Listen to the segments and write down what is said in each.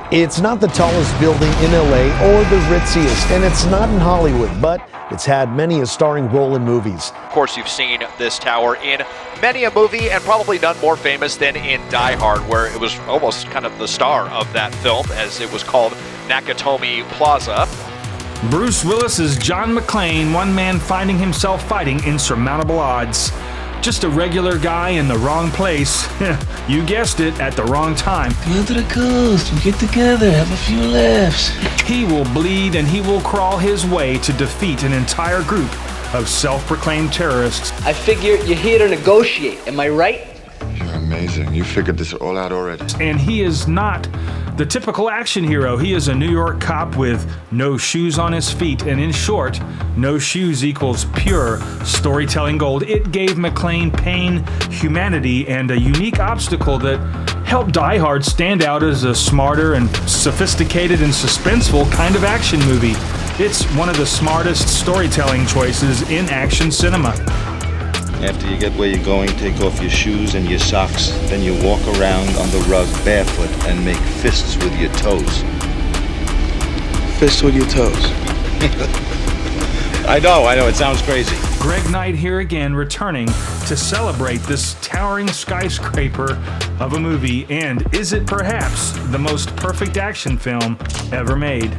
It's not the tallest building in LA or the ritziest, and it's not in Hollywood, but it's had many a starring role in movies. Of course, you've seen this tower in many a movie, and probably none more famous than in Die Hard, where it was almost kind of the star of that film, as it was called Nakatomi Plaza. Bruce Willis is John McClane, one man finding himself fighting insurmountable odds. Just a regular guy in the wrong place. You guessed it, at the wrong time. Come to the coast, we get together, have a few laughs. He will bleed and he will crawl his way to defeat an entire group of self-proclaimed terrorists. I figure you're here to negotiate, am I right? You're amazing. You figured this all out already. And he is not the typical action hero. He is a New York cop with no shoes on his feet, and in short, no shoes equals pure storytelling gold. It gave McClane pain, humanity, and a unique obstacle that helped Die Hard stand out as a smarter and sophisticated and suspenseful kind of action movie. It's one of the smartest storytelling choices in action cinema. After you get where you're going, take off your shoes and your socks. Then you walk around on the rug barefoot and make fists with your toes. Fist with your toes. I know, it sounds crazy. Greg Knight here again, returning to celebrate this towering skyscraper of a movie, and is it perhaps the most perfect action film ever made?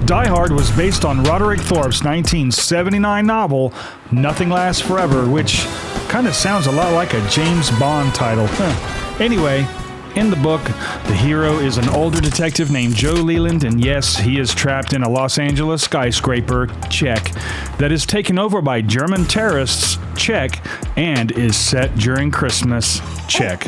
Die Hard was based on Roderick Thorpe's 1979 novel, Nothing Lasts Forever, which kind of sounds a lot like a James Bond title. Anyway, in the book, the hero is an older detective named Joe Leland, and yes, he is trapped in a Los Angeles skyscraper, check, that is taken over by German terrorists, check, and is set during Christmas, check.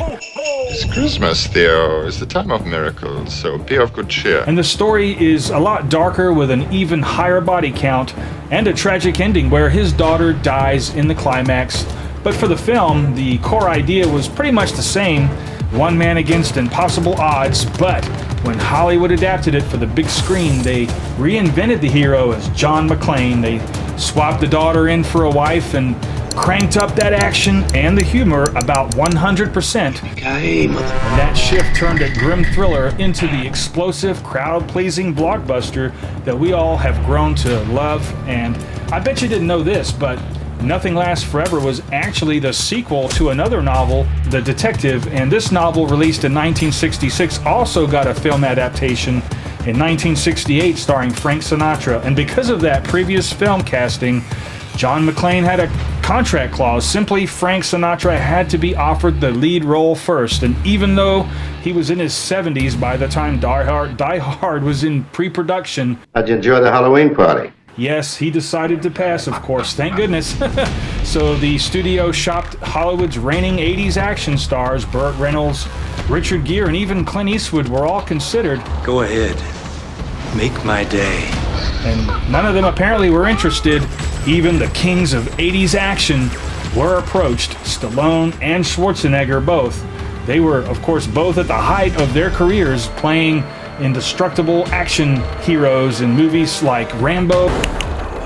It's Christmas, Theo. It's the time of miracles, so be of good cheer. And the story is a lot darker, with an even higher body count and a tragic ending where his daughter dies in the climax. But for the film, the core idea was pretty much the same, one man against impossible odds, but when Hollywood adapted it for the big screen, they reinvented the hero as John McClane. They swapped the daughter in for a wife and cranked up that action and the humor about 100%. And that shift turned a grim thriller into the explosive, crowd-pleasing blockbuster that we all have grown to love. And I bet you didn't know this, but Nothing Lasts Forever was actually the sequel to another novel, The Detective, and this novel, released in 1966, also got a film adaptation in 1968 starring Frank Sinatra. And because of that previous film casting, John McClane had a contract clause. Simply, Frank Sinatra had to be offered the lead role first, and even though he was in his 70s by the time Die Hard was in pre-production. How'd you enjoy the Halloween party? Yes, he decided to pass, of course, thank goodness. So the studio shopped Hollywood's reigning 80s action stars. Burt Reynolds, Richard Gere, and even Clint Eastwood were all considered. Go ahead. Make my day. And none of them apparently were interested. Even the kings of 80s action were approached, Stallone and Schwarzenegger both. They were, of course, both at the height of their careers, playing indestructible action heroes in movies like Rambo.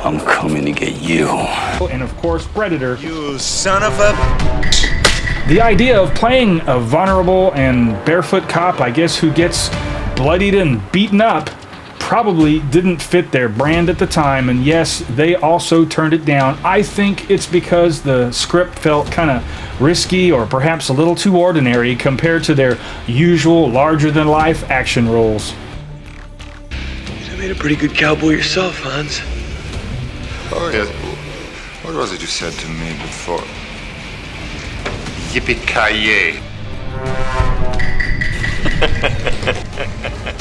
I'm coming to get you. And of course, Predator. You son of a... The idea of playing a vulnerable and barefoot cop, I guess, who gets bloodied and beaten up, probably didn't fit their brand at the time, and yes, they also turned it down. I think it's because the script felt kind of risky, or perhaps a little too ordinary compared to their usual larger-than-life action roles. You made a pretty good cowboy yourself, Hans. Oh, yes. What was it you said to me before? Yippee-ki-yay.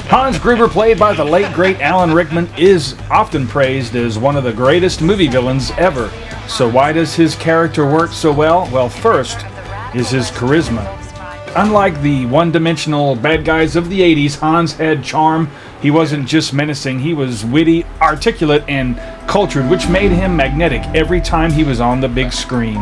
Hans Gruber, played by the late great Alan Rickman, is often praised as one of the greatest movie villains ever. So why does his character work so well? Well, first is his charisma. Unlike the one-dimensional bad guys of the 80s, Hans had charm. He wasn't just menacing, he was witty, articulate, and cultured, which made him magnetic every time he was on the big screen.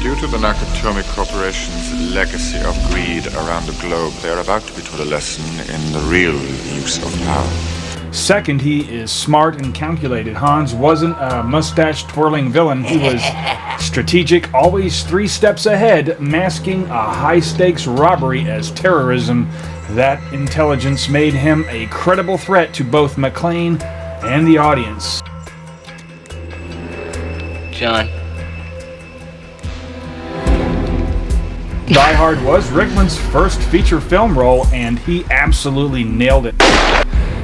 Due to the Nakatomi Corporation's legacy of greed around the globe, they are about to be taught a lesson in the real use of power. Second, he is smart and calculated. Hans wasn't a mustache-twirling villain. He was strategic, always 3 steps ahead, masking a high-stakes robbery as terrorism. That intelligence made him a credible threat to both McClane and the audience. John. Die Hard was Rickman's first feature film role, and he absolutely nailed it.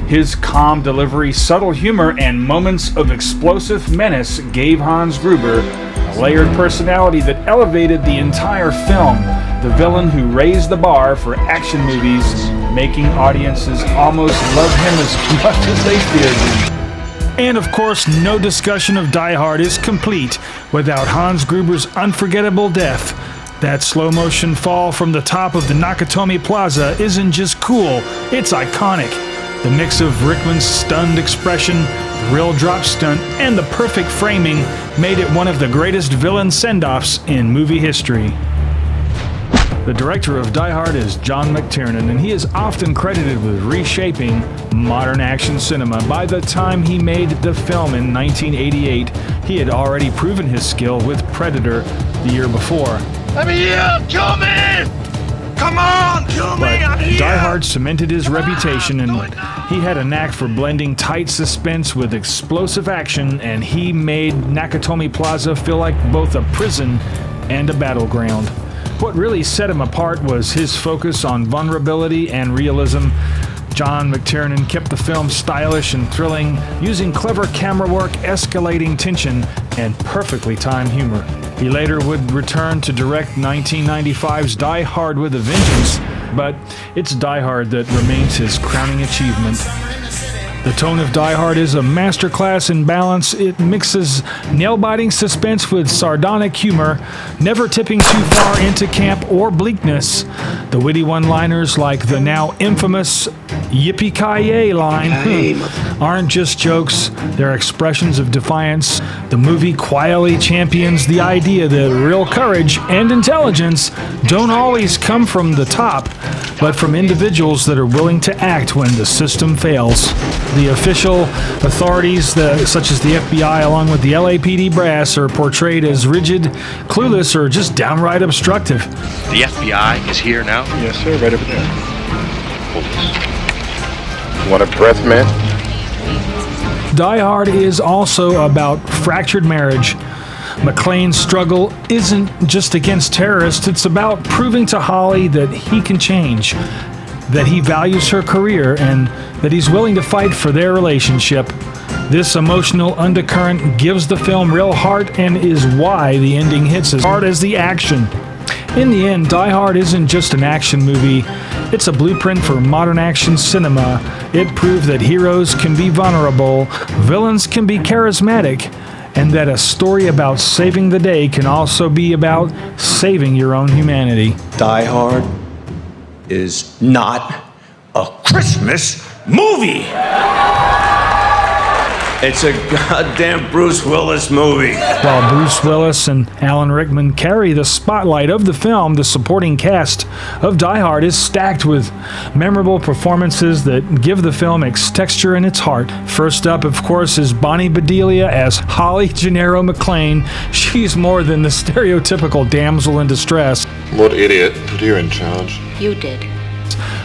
His calm delivery, subtle humor, and moments of explosive menace gave Hans Gruber a layered personality that elevated the entire film. The villain who raised the bar for action movies, making audiences almost love him as much as they feared him. And of course, no discussion of Die Hard is complete without Hans Gruber's unforgettable death. That slow-motion fall from the top of the Nakatomi Plaza isn't just cool, it's iconic. The mix of Rickman's stunned expression, the real drop stunt, and the perfect framing made it one of the greatest villain send-offs in movie history. The director of Die Hard is John McTiernan, and he is often credited with reshaping modern action cinema. By the time he made the film in 1988, he had already proven his skill with Predator the year before. Let me here! Kill me! Come on! Kill me! But I'm here! Die Hard cemented his reputation, and he had a knack for blending tight suspense with explosive action, and he made Nakatomi Plaza feel like both a prison and a battleground. What really set him apart was his focus on vulnerability and realism. John McTiernan kept the film stylish and thrilling, using clever camera work, escalating tension, and perfectly timed humor. He later would return to direct 1995's Die Hard with a Vengeance, but it's Die Hard that remains his crowning achievement. The tone of Die Hard is a masterclass in balance. It mixes nail-biting suspense with sardonic humor, never tipping too far into camp or bleakness. The witty one-liners like the now infamous "Yippee-ki-yay" line aren't just jokes, they're expressions of defiance. The movie quietly champions the idea that real courage and intelligence don't always come from the top, but from individuals that are willing to act when the system fails. The official authorities, such as the FBI, along with the LAPD brass, are portrayed as rigid, clueless, or just downright obstructive. The FBI is here now? Yes, sir, right over there. Want a breath, man? Die Hard is also about fractured marriage. McClane's struggle isn't just against terrorists, it's about proving to Holly that he can change, that he values her career, and that he's willing to fight for their relationship. This emotional undercurrent gives the film real heart and is why the ending hits as hard as the action. In the end, Die Hard isn't just an action movie, it's a blueprint for modern action cinema. It proved that heroes can be vulnerable, villains can be charismatic, and that a story about saving the day can also be about saving your own humanity. Die Hard is not a Christmas movie. It's a goddamn Bruce Willis movie. While Bruce Willis and Alan Rickman carry the spotlight of the film, the supporting cast of Die Hard is stacked with memorable performances that give the film its texture and its heart. First up, of course, is Bonnie Bedelia as Holly Gennaro McClane. She's more than the stereotypical damsel in distress. What idiot put you in charge? You did.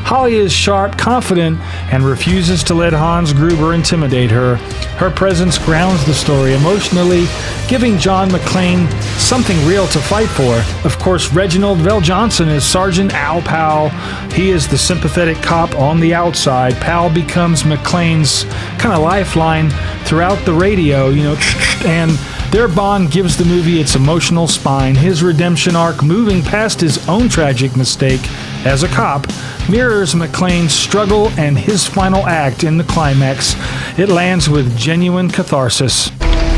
Holly is sharp, confident, and refuses to let Hans Gruber intimidate her. Her presence grounds the story emotionally, giving John McClane something real to fight for. Of course, Reginald VelJohnson is Sergeant Al Powell. He is the sympathetic cop on the outside. Powell becomes McClane's kind of lifeline throughout the radio, and their bond gives the movie its emotional spine. His redemption arc, moving past his own tragic mistake as a cop, mirrors McClane's struggle and his final act in the climax. It lands with genuine catharsis.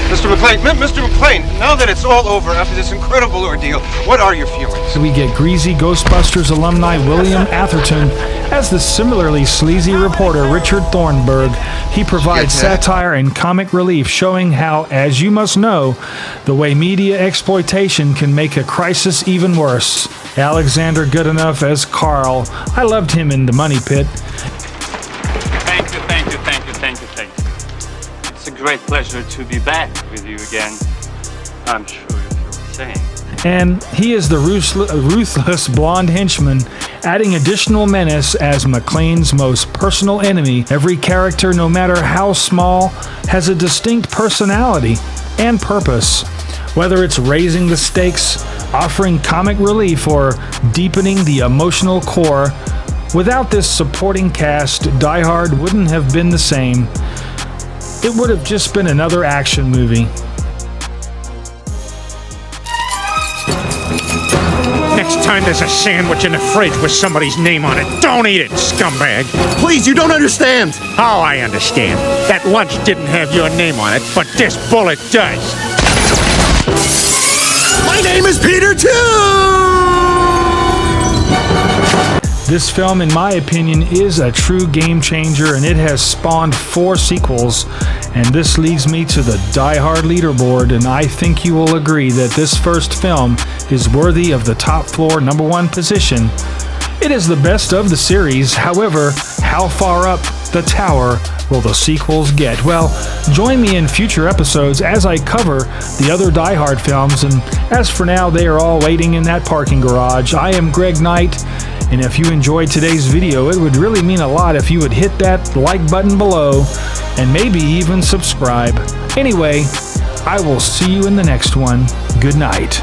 Mr. McClane, now that it's all over after this incredible ordeal, what are your feelings? We get greasy Ghostbusters alumni William Atherton as the similarly sleazy reporter Richard Thornburg. He provides satire and comic relief, showing how, as you must know, the way media exploitation can make a crisis even worse. Alexander Goodenough as Carl. I loved him in The Money Pit. Thank you. It's a great pleasure to be back with you again. I'm sure you feel the same. And he is the ruthless blonde henchman, adding additional menace as McClane's most personal enemy. Every character, no matter how small, has a distinct personality and purpose. Whether it's raising the stakes, offering comic relief, or deepening the emotional core, without this supporting cast, Die Hard wouldn't have been the same. It would have just been another action movie. Next time there's a sandwich in the fridge with somebody's name on it, don't eat it, scumbag. Please, you don't understand. Oh, I understand. That lunch didn't have your name on it, but this bullet does. My name is Peter too! This film, in my opinion, is a true game changer, and it has spawned 4 sequels. And this leads me to the Die Hard leaderboard, and I think you will agree that this first film is worthy of the top floor #1 position. It is the best of the series. However, how far up the tower will the sequels get? Well, join me in future episodes as I cover the other Die Hard films, and as for now, they are all waiting in that parking garage. I am Greg Knight, and if you enjoyed today's video, it would really mean a lot if you would hit that like button below and maybe even subscribe. Anyway, I will see you in the next one. Good night.